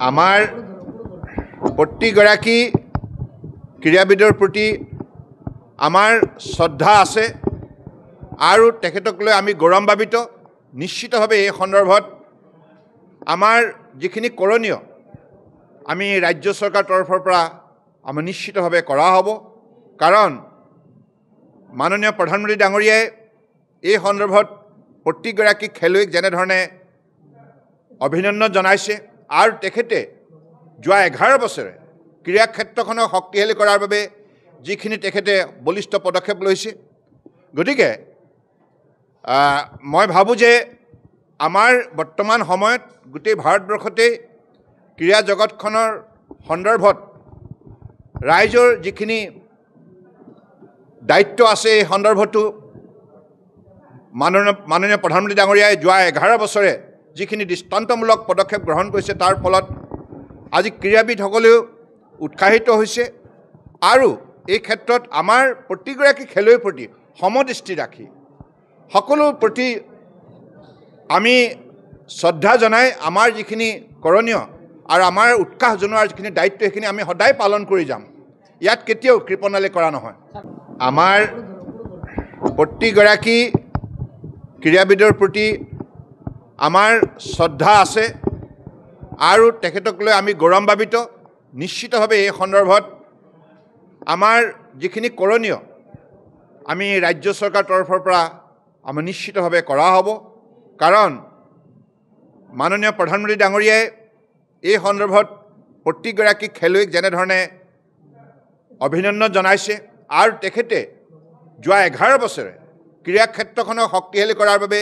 আমাৰ প্ৰতিগৰাকী ক্ৰীড়াবিদৰ প্ৰতি আমাৰ শ্ৰদ্ধা আছে আৰু তেখেতক লৈ আমি গৌৰৱান্বিত। নিশ্চিতভাৱে এই সন্দৰ্ভত আমাৰ যিখিনি কৰণীয় আমি ৰাজ্য চৰকাৰৰ তৰফৰ পৰা আমি নিশ্চিতভাৱে কৰা হ'ব। কাৰণ মাননীয় প্ৰধানমন্ত্ৰী ডাঙৰীয়াই এই সন্দৰ্ভত প্ৰতিগৰাকী খেলুৱৈক যেনেধৰণে অভিনন্দন জনাইছে আৰু তেখেতে যোৱা 11 বছৰে ক্ৰীড়া ক্ষেত্ৰখনক শক্তিশালী কৰাৰ বাবে যিখিনি তেখেতে বলিষ্ঠ পদক্ষেপ লৈছে, গতিকে মই ভাবোঁ যে আমাৰ বৰ্তমান সময়ত গোটেই ভাৰতবৰ্ষতেই ক্ৰীড়া জগতখনৰ সন্দৰ্ভত ৰাইজৰ যিখিনি দায়িত্ব আছে এই সন্দৰ্ভতো মাননীয় প্ৰধানমন্ত্ৰী ডাঙৰীয়াই যোৱা 11 বছৰে যিখিনি দৃষ্টান্তমূলক পদক্ষেপ গ্ৰহণ কৰিছে তাৰ ফলত আজি ক্ৰীড়াবিদসকলেও উৎসাহিত হৈছে আৰু এই ক্ষেত্ৰত আমাৰ প্ৰতিগৰাকী খেলুৱৈৰ প্ৰতি সমদৃষ্টি ৰাখি সকলোৰ প্ৰতি আমি শ্ৰদ্ধা জনাই আমাৰ যিখিনি কৰণীয় আৰু আমাৰ উৎসাহ জনোৱাৰ যিখিনি দায়িত্ব সেইখিনি আমি সদায় পালন কৰি যাম। ইয়াত কেতিয়াও কৃপণালি কৰা নহয়। আমাৰ প্ৰতিগৰাকী ক্ৰীড়াবিদৰ প্ৰতি আমাৰ শ্ৰদ্ধা আছে আৰু তেখেতক লৈ আমি গৌৰৱান্বিত। নিশ্চিতভাৱে এই সন্দৰ্ভত আমাৰ যিখিনি কৰণীয় আমি ৰাজ্য চৰকাৰৰ তৰফৰ পৰা আমি নিশ্চিতভাৱে কৰা হ'ব। কাৰণ মাননীয় প্ৰধানমন্ত্ৰী ডাঙৰীয়াই এই সন্দৰ্ভত প্ৰতিগৰাকী খেলুৱৈক যেনেধৰণে অভিনন্দন জনাইছে আৰু তেখেতে যোৱা 11 বছৰে ক্ৰীড়া ক্ষেত্ৰখনক শক্তিশালী কৰাৰ বাবে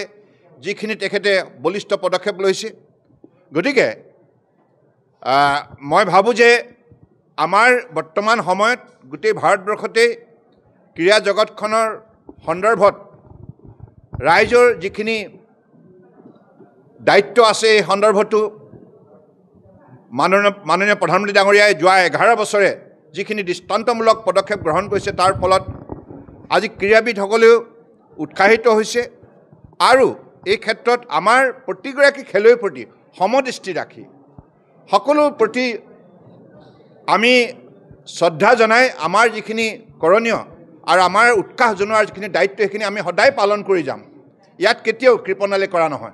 যিখিনি তেখেতে বলিষ্ঠ পদক্ষেপ লৈছে, গতিকে মই ভাবোঁ যে আমাৰ বৰ্তমান সময়ত গোটেই ভাৰতবৰ্ষতেই ক্ৰীড়া জগতখনৰ সন্দৰ্ভত ৰাইজৰ যিখিনি দায়িত্ব আছে এই সন্দৰ্ভতো মাননীয় প্ৰধানমন্ত্ৰী ডাঙৰীয়াই যোৱা 11 বছৰে যিখিনি দৃষ্টান্তমূলক পদক্ষেপ গ্ৰহণ কৰিছে তাৰ ফলত আজি ক্ৰীড়াবিদসকলেও উৎসাহিত হৈছে আৰু এই ক্ষেত্ৰত আমাৰ প্ৰতিগৰাকী খেলুৱৈৰ প্ৰতি সমদৃষ্টি ৰাখি সকলোৰ প্ৰতি আমি শ্ৰদ্ধা জনাই আমাৰ যিখিনি কৰণীয় আৰু আমাৰ উৎসাহ জনোৱাৰ যিখিনি দায়িত্ব সেইখিনি আমি সদায় পালন কৰি যাম। ইয়াত কেতিয়াও কৃপণালি কৰা নহয়।